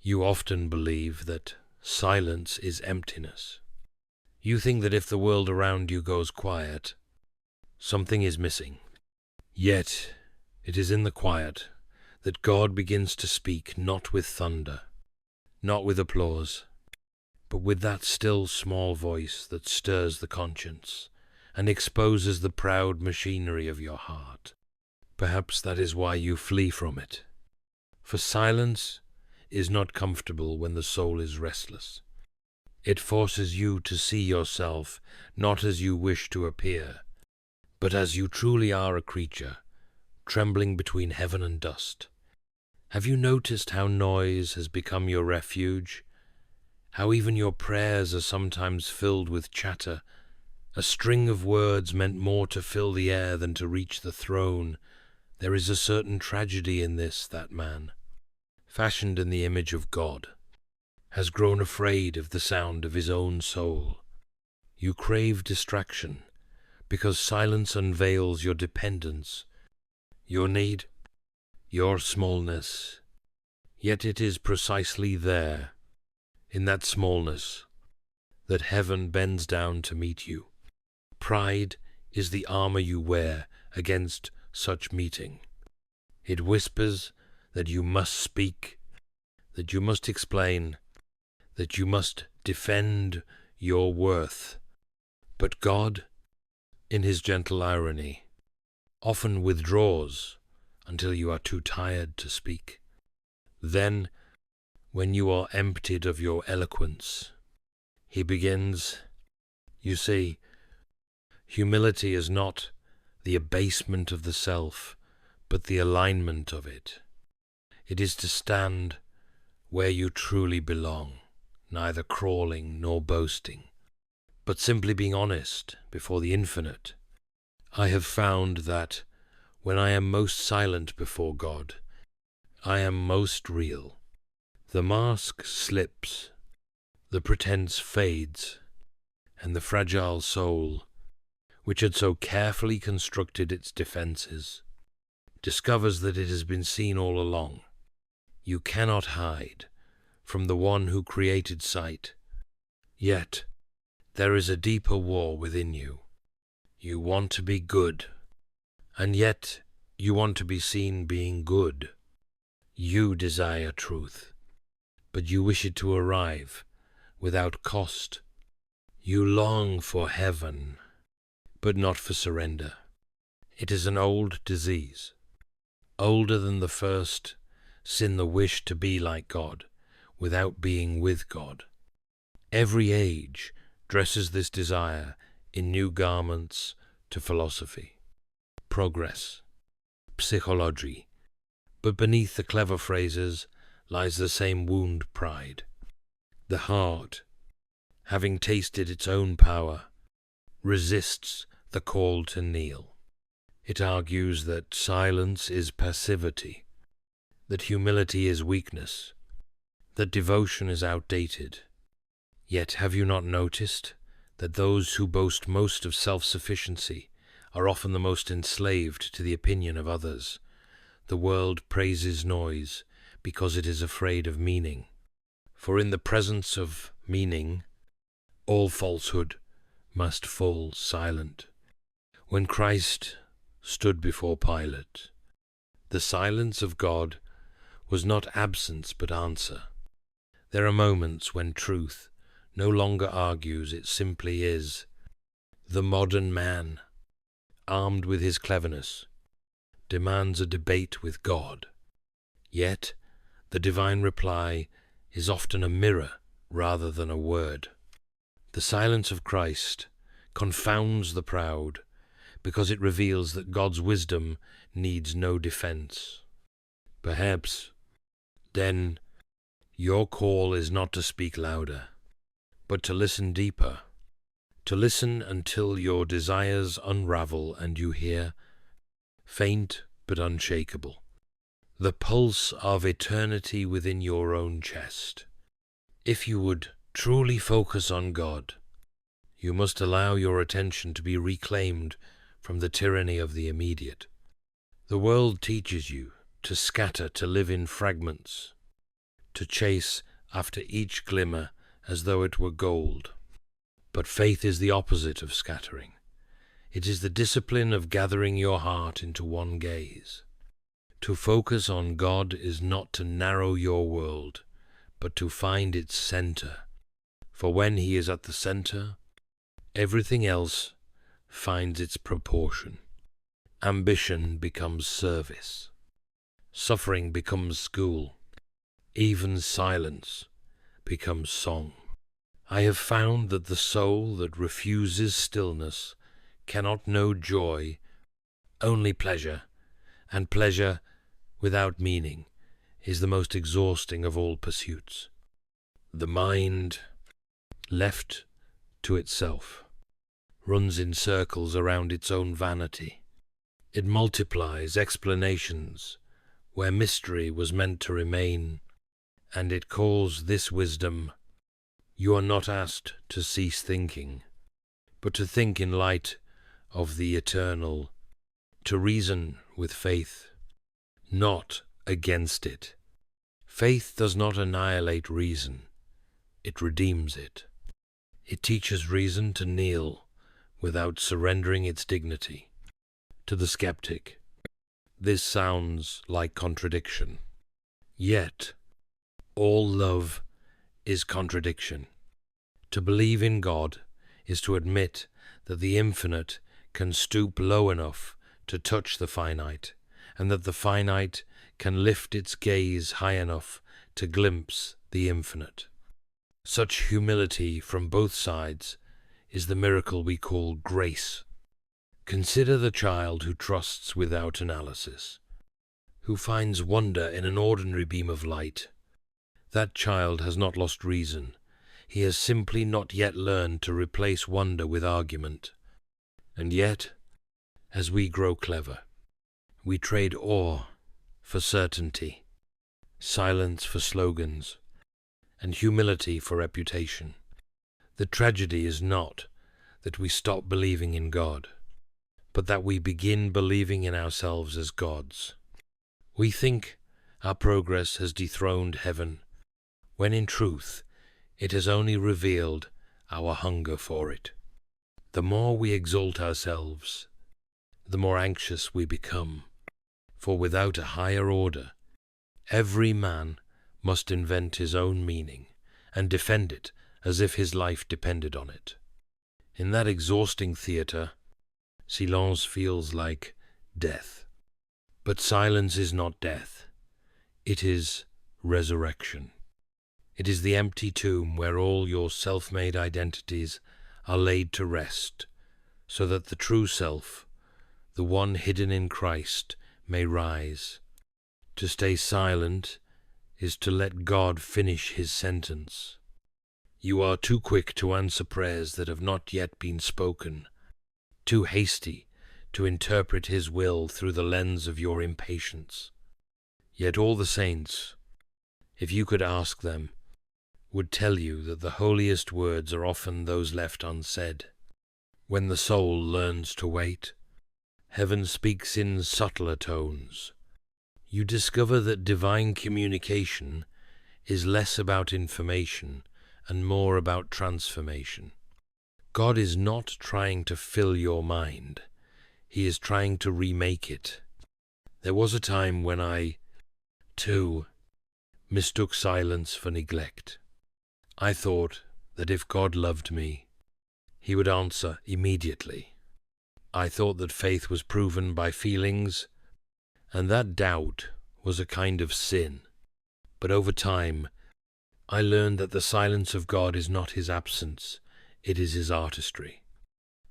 You often believe that silence is emptiness. You think that if the world around you goes quiet, something is missing. Yet, it is in the quiet that God begins to speak, not with thunder, not with applause, but with that still small voice that stirs the conscience and exposes the proud machinery of your heart. Perhaps that is why you flee from it. For silence is not comfortable when the soul is restless. It forces you to see yourself not as you wish to appear, but as you truly are, a creature trembling between heaven and dust. Have you noticed how noise has become your refuge? How even your prayers are sometimes filled with chatter, a string of words meant more to fill the air than to reach the throne. There is a certain tragedy in this, that man, fashioned in the image of God, has grown afraid of the sound of his own soul. You crave distraction, because silence unveils your dependence, your need, your smallness. Yet it is precisely there, in that smallness, that heaven bends down to meet you. Pride is the armor you wear against such meeting. It whispers that you must speak, that you must explain, that you must defend your worth. But God, in his gentle irony, often withdraws until you are too tired to speak. Then, when you are emptied of your eloquence, he begins. You see, humility is not the abasement of the self, but the alignment of it. It is to stand where you truly belong, neither crawling nor boasting, but simply being honest before the infinite. I have found that when I am most silent before God, I am most real. The mask slips, the pretense fades, and the fragile soul, which had so carefully constructed its defenses, discovers that it has been seen all along. You cannot hide from the one who created sight. Yet, there is a deeper war within you. You want to be good, and yet you want to be seen being good. You desire truth, but you wish it to arrive without cost. You long for heaven, but not for surrender. It is an old disease, older than the first sin, the wish to be like God without being with God. Every age dresses this desire in new garments to philosophy, progress, psychology, but beneath the clever phrases lies the same wound: pride. The heart, having tasted its own power, resists the call to kneel. It argues that silence is passivity, that humility is weakness, that devotion is outdated. Yet have you not noticed that those who boast most of self-sufficiency are often the most enslaved to the opinion of others? The world praises noise because it is afraid of meaning. For in the presence of meaning, all falsehood must fall silent. When Christ stood before Pilate, the silence of God was not absence but answer. There are moments when truth no longer argues, it simply is. The modern man, armed with his cleverness, demands a debate with God. Yet the divine reply is often a mirror rather than a word. The silence of Christ confounds the proud because it reveals that God's wisdom needs no defense. Perhaps, then, your call is not to speak louder, but to listen deeper, to listen until your desires unravel and you hear, faint but unshakable, the pulse of eternity within your own chest. If you would truly focus on God, you must allow your attention to be reclaimed from the tyranny of the immediate. The world teaches you to scatter, to live in fragments, to chase after each glimmer as though it were gold. But faith is the opposite of scattering. It is the discipline of gathering your heart into one gaze. To focus on God is not to narrow your world, but to find its center. For when He is at the center, everything else finds its proportion. Ambition becomes service. Suffering becomes school. Even silence becomes song. I have found that the soul that refuses stillness cannot know joy, only pleasure, and pleasure without meaning is the most exhausting of all pursuits. The mind, left to itself, runs in circles around its own vanity. It multiplies explanations where mystery was meant to remain, and it calls this wisdom. You are not asked to cease thinking, but to think in light of the eternal, to reason with faith, not against it. Faith does not annihilate reason, it redeems it. It teaches reason to kneel without surrendering its dignity. To the skeptic, this sounds like contradiction. Yet, all love is contradiction. To believe in God is to admit that the infinite can stoop low enough to touch the finite, and that the finite can lift its gaze high enough to glimpse the infinite. Such humility from both sides is the miracle we call grace. Consider the child who trusts without analysis, who finds wonder in an ordinary beam of light. That child has not lost reason. He has simply not yet learned to replace wonder with argument. And yet, as we grow clever, we trade awe for certainty, silence for slogans, and humility for reputation. The tragedy is not that we stop believing in God, but that we begin believing in ourselves as gods. We think our progress has dethroned heaven, when in truth it has only revealed our hunger for it. The more we exalt ourselves, the more anxious we become, for without a higher order, every man must invent his own meaning and defend it as if his life depended on it. In that exhausting theatre, silence feels like death. But silence is not death. It is resurrection. It is the empty tomb where all your self-made identities are laid to rest, so that the true self, the one hidden in Christ, may rise. To stay silent is to let God finish His sentence. You are too quick to answer prayers that have not yet been spoken, too hasty to interpret His will through the lens of your impatience. Yet all the saints, if you could ask them, would tell you that the holiest words are often those left unsaid. When the soul learns to wait, heaven speaks in subtler tones. You discover that divine communication is less about information and more about transformation. God is not trying to fill your mind. He is trying to remake it. There was a time when I, too, mistook silence for neglect. I thought that if God loved me, He would answer immediately. I thought that faith was proven by feelings, and that doubt was a kind of sin. But over time, I learned that the silence of God is not His absence, it is His artistry.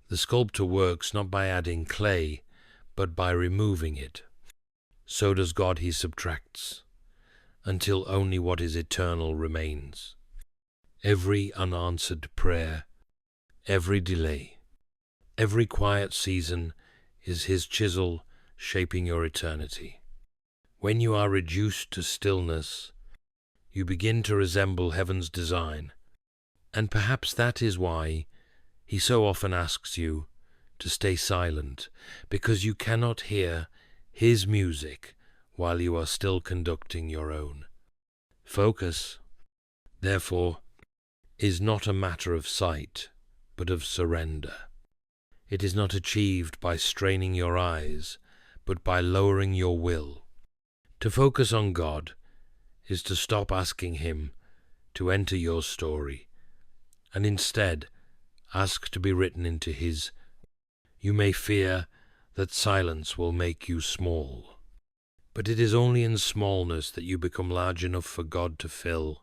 The sculptor works not by adding clay, but by removing it. So does God. He subtracts, until only what is eternal remains. Every unanswered prayer, every delay, every quiet season is His chisel shaping your eternity. When you are reduced to stillness, you begin to resemble heaven's design, and perhaps that is why He so often asks you to stay silent, because you cannot hear His music while you are still conducting your own. Focus, therefore, is not a matter of sight, but of surrender. It is not achieved by straining your eyes, but by lowering your will. To focus on God is to stop asking Him to enter your story, and instead ask to be written into His. You may fear that silence will make you small, but it is only in smallness that you become large enough for God to fill.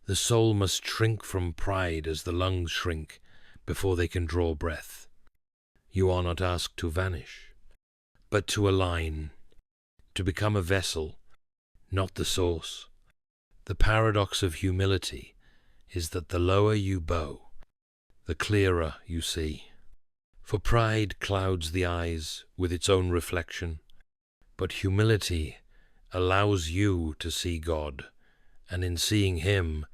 The soul must shrink from pride as the lungs shrink before they can draw breath. You are not asked to vanish, but to align, to become a vessel, not the source. The paradox of humility is that the lower you bow, the clearer you see. For pride clouds the eyes with its own reflection, but humility allows you to see God, and in seeing Him,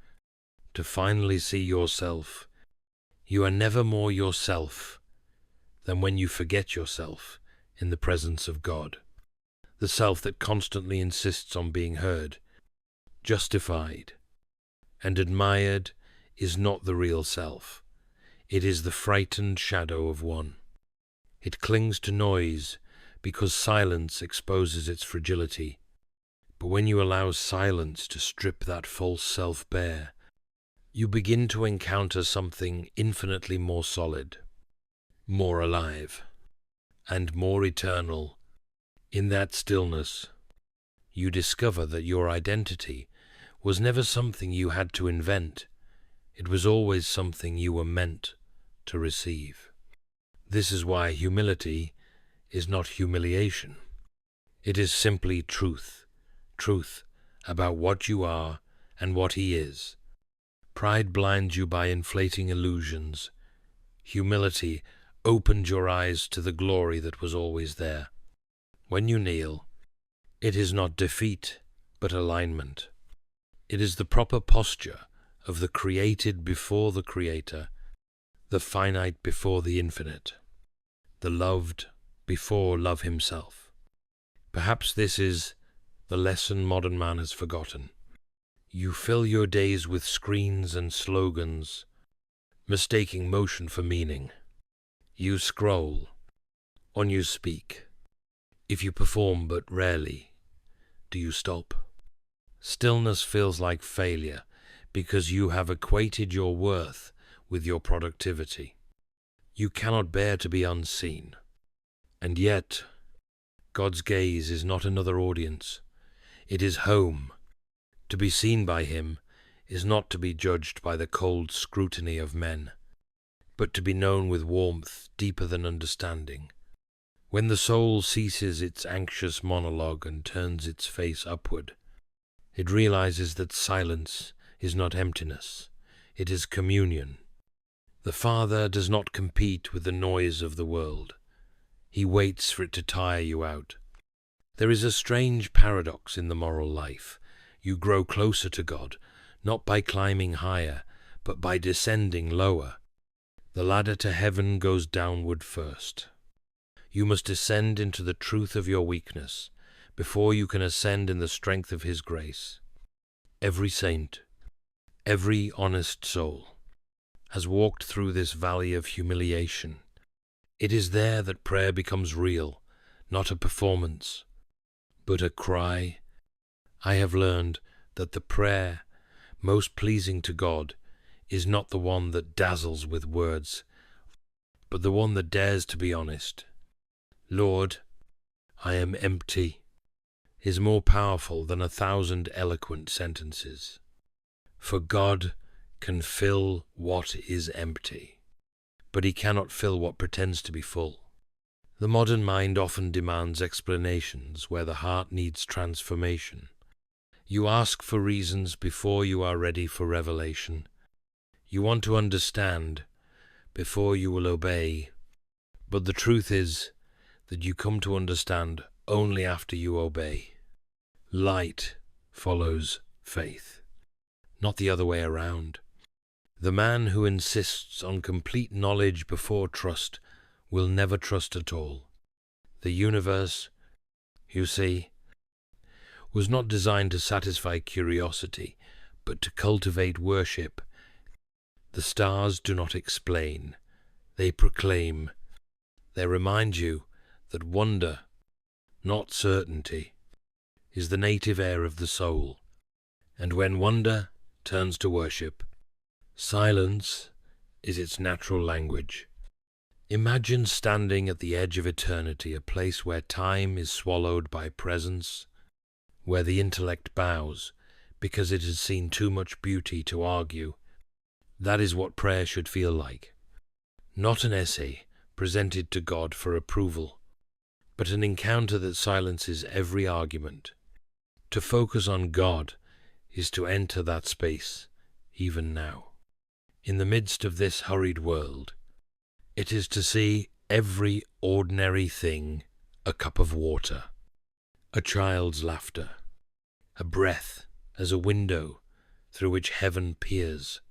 to finally see yourself. You are never more yourself than when you forget yourself in the presence of God. The self that constantly insists on being heard, justified, and admired is not the real self. It is the frightened shadow of one. It clings to noise because silence exposes its fragility. But when you allow silence to strip that false self bare, you begin to encounter something infinitely more solid, more alive, and more eternal. In that stillness, you discover that your identity was never something you had to invent. It was always something you were meant to receive. This is why humility is not humiliation. It is simply truth, truth about what you are and what He is. Pride blinds you by inflating illusions. Humility opened your eyes to the glory that was always there. When you kneel, it is not defeat, but alignment. It is the proper posture of the created before the Creator, the finite before the infinite, the loved before love himself. Perhaps this is the lesson modern man has forgotten. You fill your days with screens and slogans, mistaking motion for meaning. You scroll, on you speak. If you perform but rarely, do you stop? Stillness feels like failure because you have equated your worth with your productivity. You cannot bear to be unseen. And yet, God's gaze is not another audience. It is home. To be seen by Him is not to be judged by the cold scrutiny of men, but to be known with warmth deeper than understanding. When the soul ceases its anxious monologue and turns its face upward, it realizes that silence is not emptiness, it is communion. The Father does not compete with the noise of the world. He waits for it to tire you out. There is a strange paradox in the moral life. You grow closer to God, not by climbing higher, but by descending lower. The ladder to heaven goes downward first. You must descend into the truth of your weakness before you can ascend in the strength of His grace. Every saint, every honest soul, has walked through this valley of humiliation. It is there that prayer becomes real, not a performance, but a cry. I have learned that the prayer most pleasing to God is not the one that dazzles with words, but the one that dares to be honest. Lord, I am empty, is more powerful than 1,000 eloquent sentences. For God can fill what is empty, but He cannot fill what pretends to be full. The modern mind often demands explanations where the heart needs transformation. You ask for reasons before you are ready for revelation. You want to understand before you will obey. But the truth is that you come to understand only after you obey. Light follows faith, not the other way around. The man who insists on complete knowledge before trust will never trust at all. The universe, you see, was not designed to satisfy curiosity, but to cultivate worship. The stars do not explain, they proclaim. They remind you that wonder, not certainty, is the native air of the soul. And when wonder turns to worship, silence is its natural language. Imagine standing at the edge of eternity, a place where time is swallowed by presence, where the intellect bows because it has seen too much beauty to argue. That is what prayer should feel like. Not an essay presented to God for approval, but an encounter that silences every argument. To focus on God is to enter that space, even now. In the midst of this hurried world, it is to see every ordinary thing a cup of water, a child's laughter, a breath as a window through which heaven peers.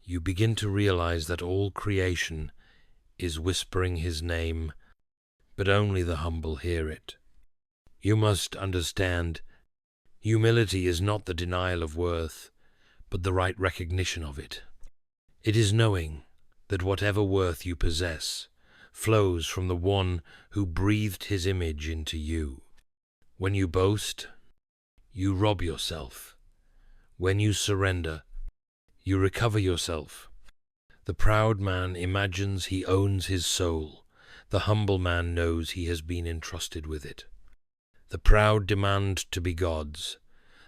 You begin to realize that all creation is whispering his name, but only the humble hear it. You must understand, humility is not the denial of worth, but the right recognition of it. It is knowing that whatever worth you possess flows from the one who breathed his image into you. When you boast, you rob yourself. When you surrender, you recover yourself. The proud man imagines he owns his soul. The humble man knows he has been entrusted with it. The proud demand to be gods.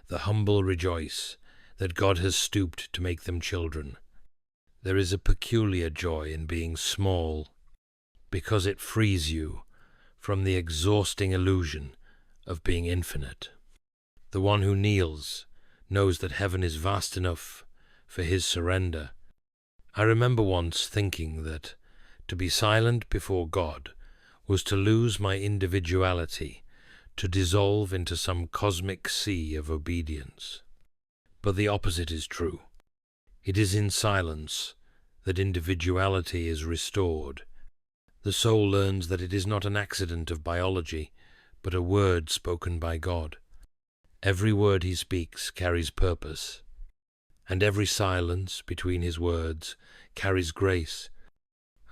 The humble rejoice that God has stooped to make them children. There is a peculiar joy in being small, because it frees you from the exhausting illusion of being infinite. The one who kneels knows that heaven is vast enough for his surrender. I remember once thinking that to be silent before God was to lose my individuality, to dissolve into some cosmic sea of obedience. But the opposite is true. It is in silence that individuality is restored. The soul learns that it is not an accident of biology, but a word spoken by God. Every word he speaks carries purpose, and every silence between his words carries grace.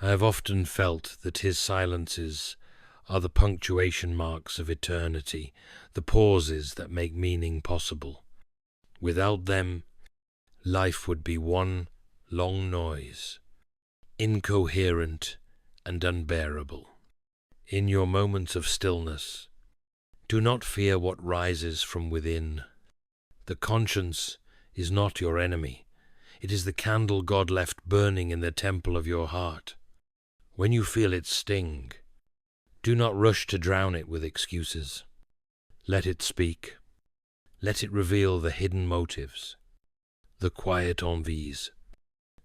I have often felt that his silences are the punctuation marks of eternity, the pauses that make meaning possible. Without them, life would be one long noise, incoherent and unbearable. In your moments of stillness, do not fear what rises from within. The conscience is not your enemy. It is the candle God left burning in the temple of your heart. When you feel its sting, do not rush to drown it with excuses. Let it speak. Let it reveal the hidden motives, the quiet envies,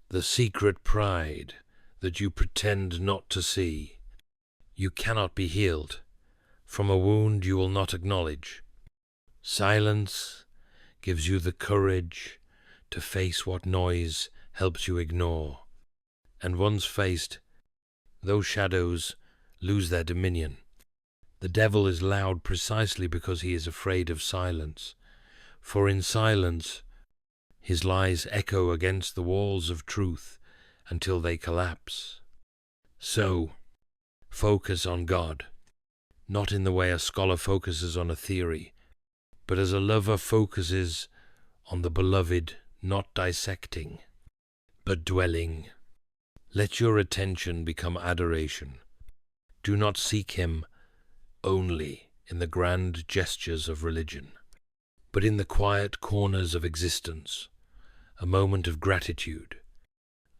the secret pride that you pretend not to see. You cannot be healed from a wound you will not acknowledge. Silence gives you the courage to face what noise helps you ignore. And once faced, those shadows lose their dominion. The devil is loud precisely because he is afraid of silence, for in silence his lies echo against the walls of truth until they collapse. So, focus on God, not in the way a scholar focuses on a theory, but as a lover focuses on the beloved, not dissecting, but dwelling. Let your attention become adoration. Do not seek him only in the grand gestures of religion, but in the quiet corners of existence, a moment of gratitude,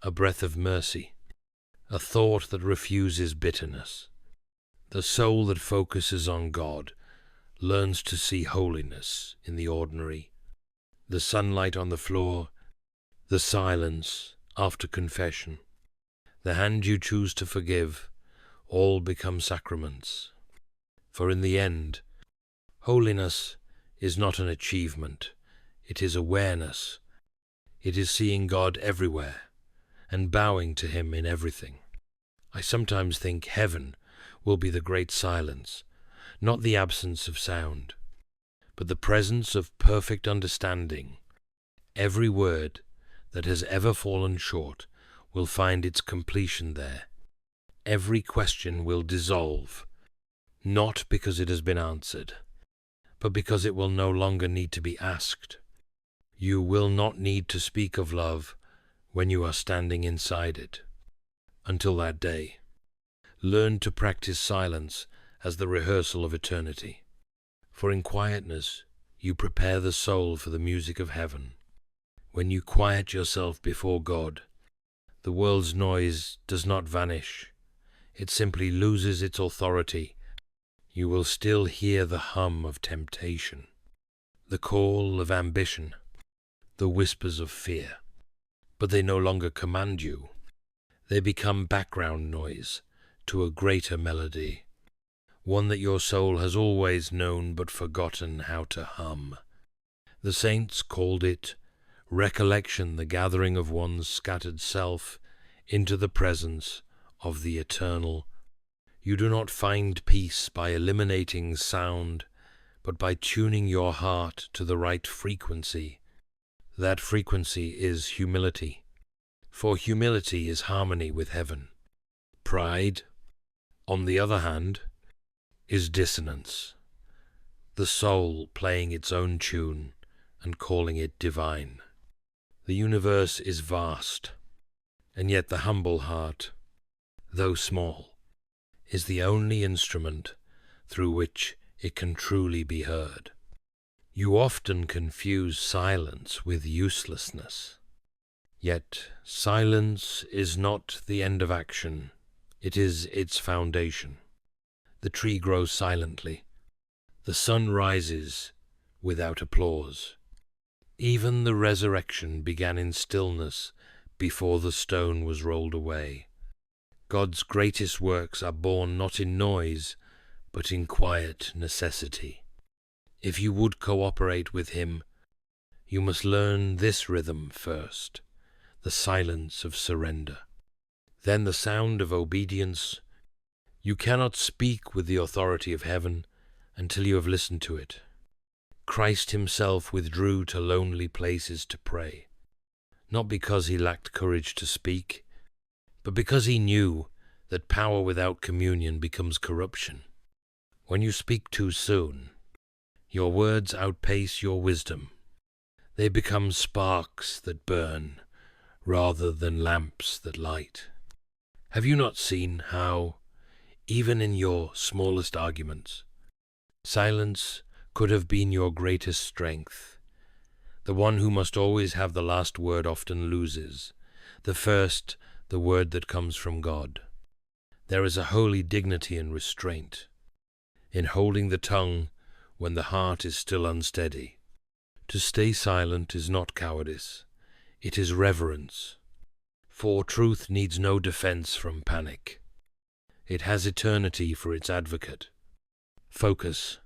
a breath of mercy, a thought that refuses bitterness. The soul that focuses on God learns to see holiness in the ordinary, the sunlight on the floor, the silence after confession, the hand you choose to forgive, all become sacraments. For in the end, holiness is not an achievement, it is awareness. It is seeing God everywhere and bowing to him in everything. I sometimes think heaven will be the great silence, not the absence of sound, but the presence of perfect understanding. Every word that has ever fallen short will find its completion there. Every question will dissolve, not because it has been answered, but because it will no longer need to be asked. You will not need to speak of love when you are standing inside it. Until that day, learn to practice silence as the rehearsal of eternity. For in quietness you prepare the soul for the music of heaven. When you quiet yourself before God, the world's noise does not vanish. It simply loses its authority. You will still hear the hum of temptation, the call of ambition, the whispers of fear. But they no longer command you. They become background noise to a greater melody, one that your soul has always known but forgotten how to hum. The saints called it recollection, the gathering of one's scattered self into the presence of the eternal. You do not find peace by eliminating sound, but by tuning your heart to the right frequency. That frequency is humility, for humility is harmony with heaven. Pride, on the other hand, is dissonance, the soul playing its own tune and calling it divine. The universe is vast, and yet the humble heart, though small, is the only instrument through which it can truly be heard. You often confuse silence with uselessness. Yet silence is not the end of action, it is its foundation. The tree grows silently. The sun rises without applause. Even the resurrection began in stillness before the stone was rolled away. God's greatest works are born not in noise, but in quiet necessity. If you would cooperate with Him, you must learn this rhythm first, the silence of surrender. Then the sound of obedience. You cannot speak with the authority of heaven until you have listened to it. Christ Himself withdrew to lonely places to pray, not because He lacked courage to speak, but because He knew that power without communion becomes corruption. When you speak too soon, your words outpace your wisdom. They become sparks that burn, rather than lamps that light. Have you not seen how, even in your smallest arguments, silence could have been your greatest strength? The one who must always have the last word often loses, the first the word that comes from God. There is a holy dignity and restraint in holding the tongue when the heart is still unsteady. To stay silent is not cowardice, it is reverence. For truth needs no defense from panic. It has eternity for its advocate. Focus,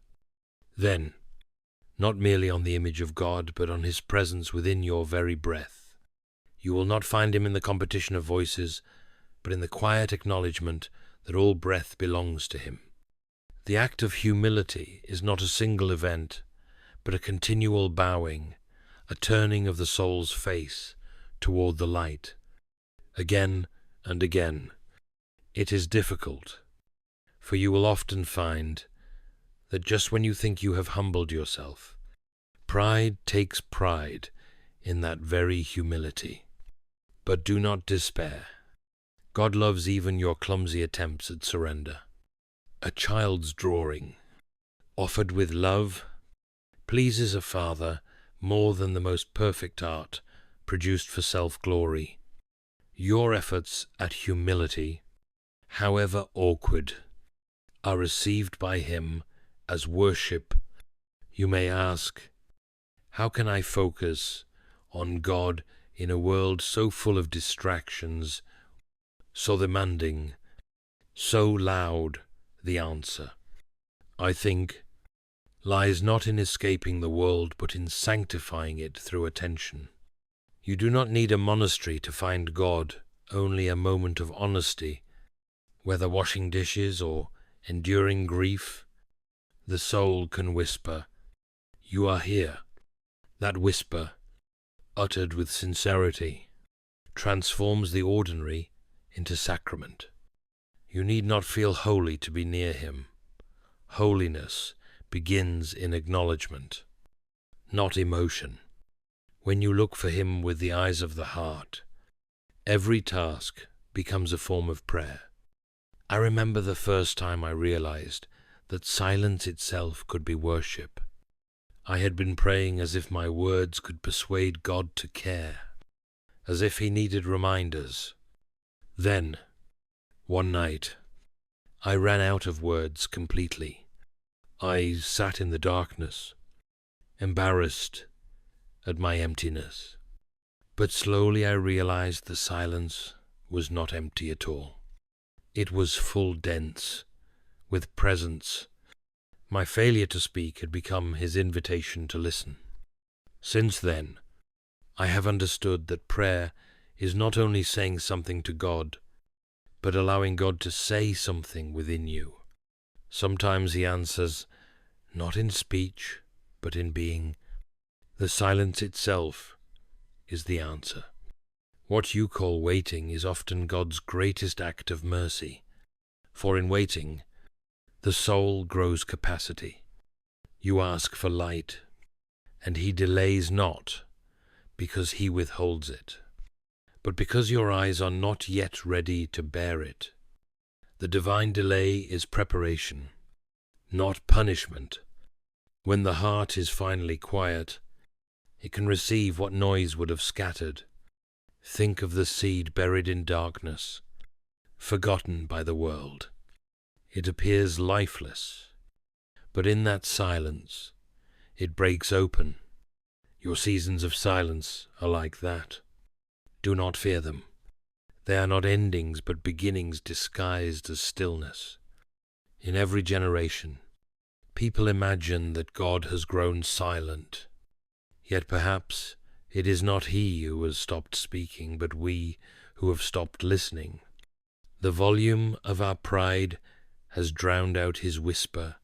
then, not merely on the image of God, but on His presence within your very breath. You will not find Him in the competition of voices, but in the quiet acknowledgement that all breath belongs to Him. The act of humility is not a single event, but a continual bowing, a turning of the soul's face toward the light. Again and again. It is difficult, for you will often find that just when you think you have humbled yourself, pride takes pride in that very humility. But do not despair. God loves even your clumsy attempts at surrender. A child's drawing, offered with love, pleases a father more than the most perfect art produced for self-glory. Your efforts at humility, however awkward, are received by Him as worship. You may ask, how can I focus on God in a world so full of distractions, so demanding, so loud? The answer, I think, lies not in escaping the world, but in sanctifying it through attention. You do not need a monastery to find God, only a moment of honesty, whether washing dishes or enduring grief. The soul can whisper, You are here. That whisper, uttered with sincerity, transforms the ordinary into sacrament. You need not feel holy to be near him. Holiness begins in acknowledgement, not emotion. When you look for him with the eyes of the heart, every task becomes a form of prayer. I remember the first time I realized that silence itself could be worship. I had been praying as if my words could persuade God to care, as if he needed reminders. Then, one night, I ran out of words completely. I sat in the darkness, embarrassed at my emptiness. But slowly I realized the silence was not empty at all. It was full dense, with presence. My failure to speak had become his invitation to listen. Since then, I have understood that prayer is not only saying something to God, but allowing God to say something within you. Sometimes he answers, not in speech, but in being. The silence itself is the answer. What you call waiting is often God's greatest act of mercy, for in waiting, the soul grows capacity. You ask for light, and he delays not because he withholds it, but because your eyes are not yet ready to bear it. The divine delay is preparation, not punishment. When the heart is finally quiet, it can receive what noise would have scattered. Think of the seed buried in darkness, forgotten by the world. It appears lifeless, but in that silence, it breaks open. Your seasons of silence are like that. Do not fear them. They are not endings, but beginnings disguised as stillness. In every generation, people imagine that God has grown silent, yet perhaps it is not he who has stopped speaking, but we who have stopped listening. The volume of our pride has drowned out his whisper.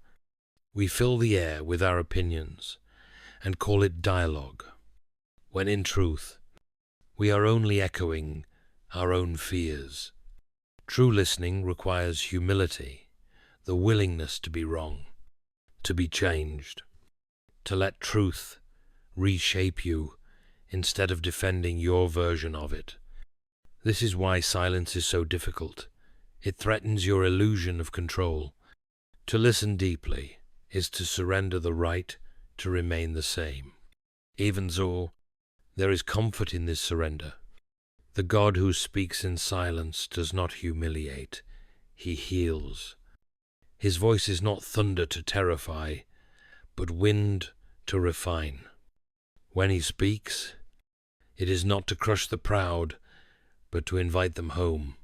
We fill the air with our opinions and call it dialogue, when in truth we are only echoing our own fears. True listening requires humility, the willingness to be wrong, to be changed, to let truth reshape you instead of defending your version of it. This is why silence is so difficult. It threatens your illusion of control. To listen deeply is to surrender the right to remain the same. Even so, there is comfort in this surrender. The God who speaks in silence does not humiliate, he heals. His voice is not thunder to terrify, but wind to refine. When he speaks, it is not to crush the proud, but to invite them home.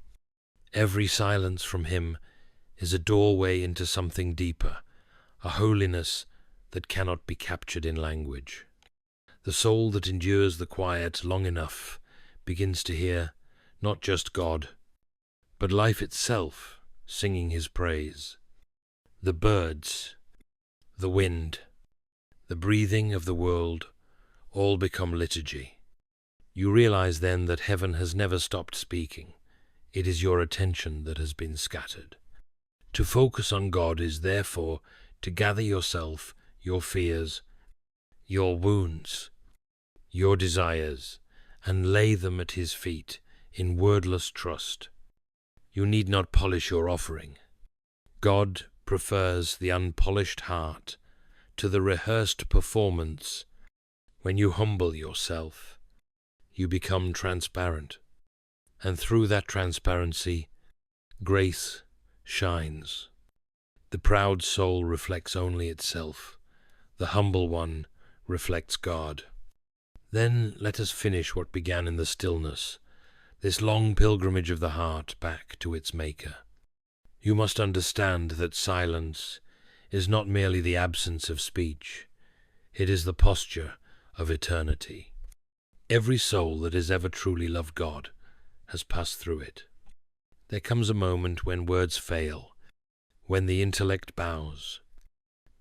Every silence from him is a doorway into something deeper, a holiness that cannot be captured in language. The soul that endures the quiet long enough begins to hear not just God, but life itself singing his praise. The birds, the wind, the breathing of the world all become liturgy. You realize then that heaven has never stopped speaking. It is your attention that has been scattered. To focus on God is therefore to gather yourself, your fears, your wounds, your desires, and lay them at his feet in wordless trust. You need not polish your offering. God prefers the unpolished heart to the rehearsed performance. When you humble yourself, you become transparent, and through that transparency, grace shines. The proud soul reflects only itself. The humble one reflects God. Then let us finish what began in the stillness, this long pilgrimage of the heart back to its Maker. You must understand that silence is not merely the absence of speech, it is the posture of eternity. Every soul that has ever truly loved God has passed through it. There comes a moment when words fail, when the intellect bows,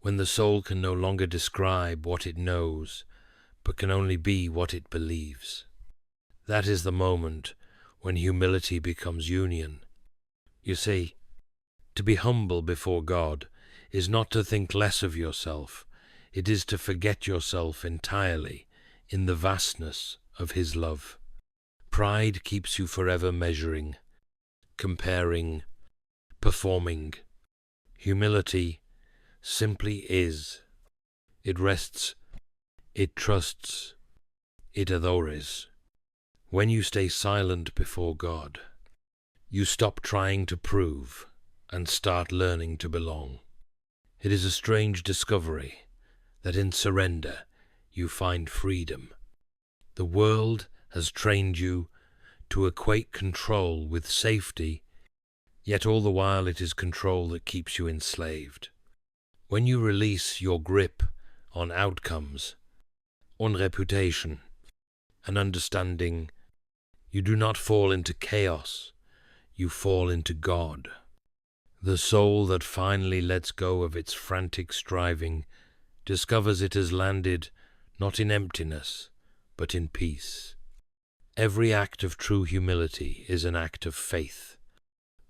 when the soul can no longer describe what it knows, but can only be what it believes. That is the moment when humility becomes union. You see, to be humble before God is not to think less of yourself, it is to forget yourself entirely in the vastness of His love. Pride keeps you forever measuring, comparing, performing. Humility simply is. It rests, it trusts, it adores. When you stay silent before God, you stop trying to prove and start learning to belong. It is a strange discovery that in surrender you find freedom. The world has trained you to equate control with safety, yet all the while it is control that keeps you enslaved. When you release your grip on outcomes, on reputation, and understanding, you do not fall into chaos, you fall into God. The soul that finally lets go of its frantic striving discovers it has landed not in emptiness, but in peace. Every act of true humility is an act of faith,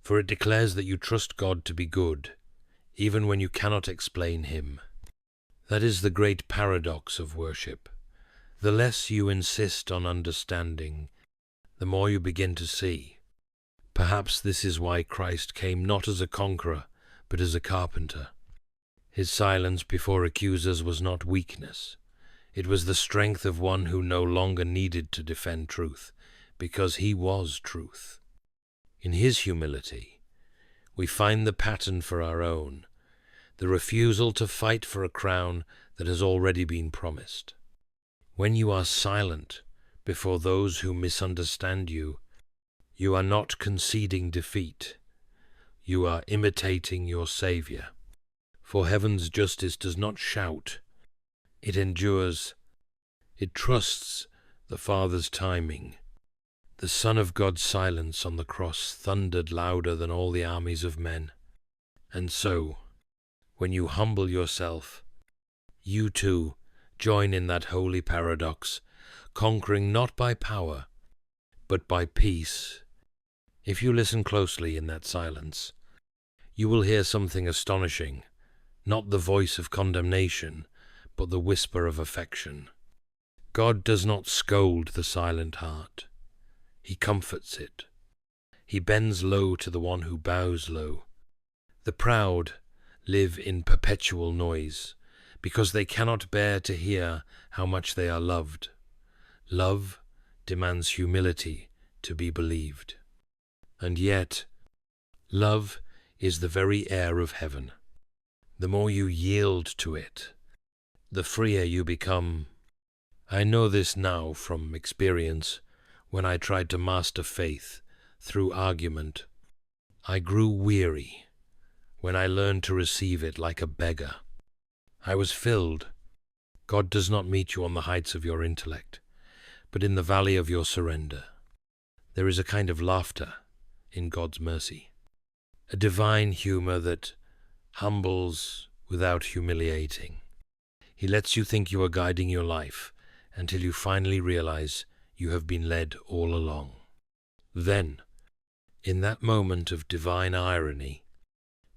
for it declares that you trust God to be good, even when you cannot explain Him. That is the great paradox of worship. The less you insist on understanding, the more you begin to see. Perhaps this is why Christ came not as a conqueror, but as a carpenter. His silence before accusers was not weakness. It was the strength of one who no longer needed to defend truth, because He was truth. In His humility, we find the pattern for our own, the refusal to fight for a crown that has already been promised. When you are silent before those who misunderstand you, you are not conceding defeat. You are imitating your Saviour. For heaven's justice does not shout. It endures. It trusts the Father's timing. The Son of God's silence on the cross thundered louder than all the armies of men. And so, when you humble yourself, you too join in that holy paradox, conquering not by power, but by peace. If you listen closely in that silence, you will hear something astonishing, not the voice of condemnation, but the whisper of affection. God does not scold the silent heart. He comforts it. He bends low to the one who bows low. The proud live in perpetual noise, because they cannot bear to hear how much they are loved. Love demands humility to be believed. And yet, love is the very air of heaven. The more you yield to it, the freer you become. I know this now from experience. When I tried to master faith through argument, I grew weary when I learned to receive it like a beggar. I was filled. God does not meet you on the heights of your intellect, but in the valley of your surrender. There is a kind of laughter in God's mercy, a divine humor that humbles without humiliating. He lets you think you are guiding your life until you finally realize you have been led all along. Then, in that moment of divine irony,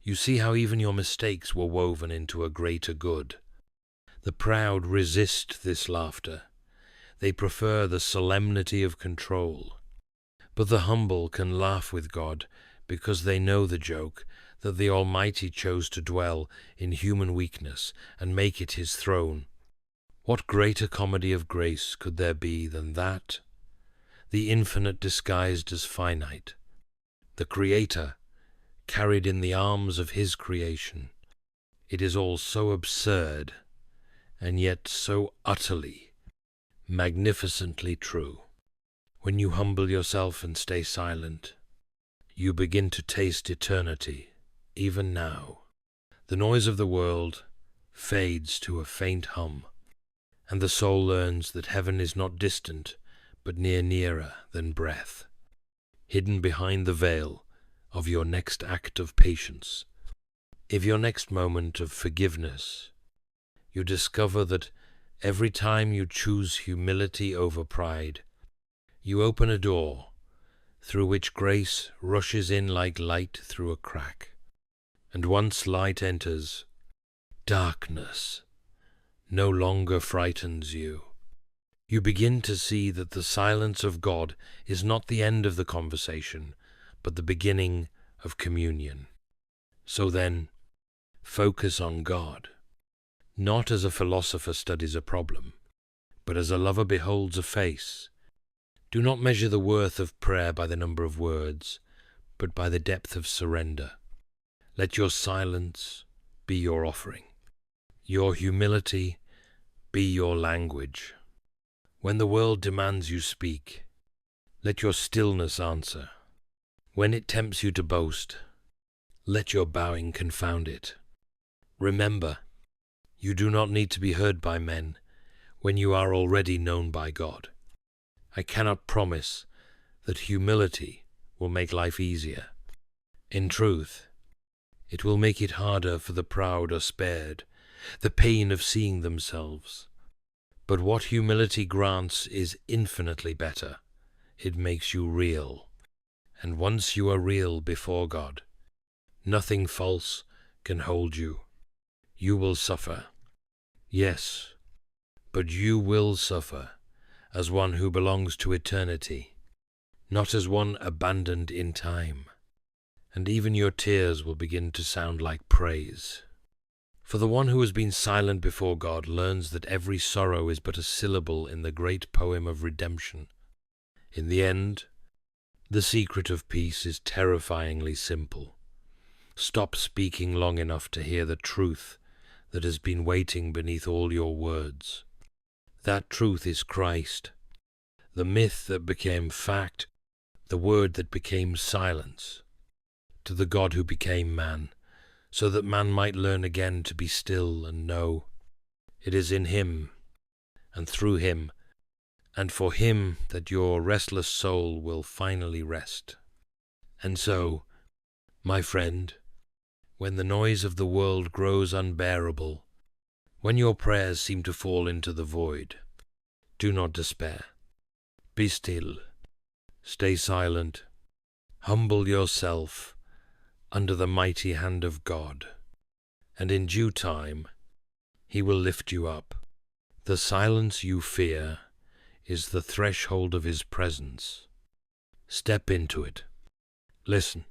you see how even your mistakes were woven into a greater good. The proud resist this laughter. They prefer the solemnity of control. But the humble can laugh with God because they know the joke that the Almighty chose to dwell in human weakness and make it His throne. What greater comedy of grace could there be than that? The infinite disguised as finite, the Creator carried in the arms of His creation. It is all so absurd, and yet so utterly, magnificently true. When you humble yourself and stay silent, you begin to taste eternity, even now. The noise of the world fades to a faint hum, and the soul learns that heaven is not distant, but nearer than breath, hidden behind the veil of your next act of patience. If your next moment of forgiveness, you discover that every time you choose humility over pride, you open a door through which grace rushes in like light through a crack. And once light enters, darkness no longer frightens you. You begin to see that the silence of God is not the end of the conversation, but the beginning of communion. So then, focus on God, not as a philosopher studies a problem, but as a lover beholds a face. Do not measure the worth of prayer by the number of words, but by the depth of surrender. Let your silence be your offering, your humility be your language. When the world demands you speak, let your stillness answer. When it tempts you to boast, let your bowing confound it. Remember, you do not need to be heard by men when you are already known by God. I cannot promise that humility will make life easier. In truth, it will make it harder for the proud or spared the pain of seeing themselves. But what humility grants is infinitely better. It makes you real. And once you are real before God, nothing false can hold you. You will suffer. Yes, but you will suffer as one who belongs to eternity, not as one abandoned in time. And even your tears will begin to sound like praise. For the one who has been silent before God learns that every sorrow is but a syllable in the great poem of redemption. In the end, the secret of peace is terrifyingly simple. Stop speaking long enough to hear the truth that has been waiting beneath all your words. That truth is Christ, the myth that became fact, the word that became silence, to the God who became man, so that man might learn again to be still and know. It is in him, and through him, and for him that your restless soul will finally rest. And so, my friend, when the noise of the world grows unbearable, when your prayers seem to fall into the void, do not despair. Be still, stay silent, humble yourself under the mighty hand of God, and in due time he will lift you up. The silence you fear is the threshold of his presence. Step into it. Listen.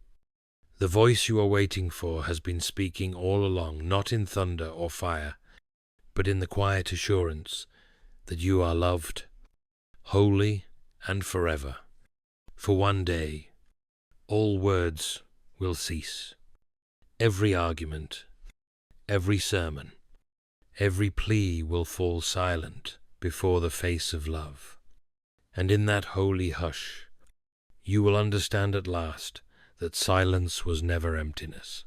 The voice you are waiting for has been speaking all along, not in thunder or fire, but in the quiet assurance that you are loved, holy and forever. For one day, all words will cease. Every argument, every sermon, every plea will fall silent before the face of love. And in that holy hush, you will understand at last that silence was never emptiness.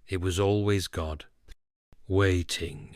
It was always God, waiting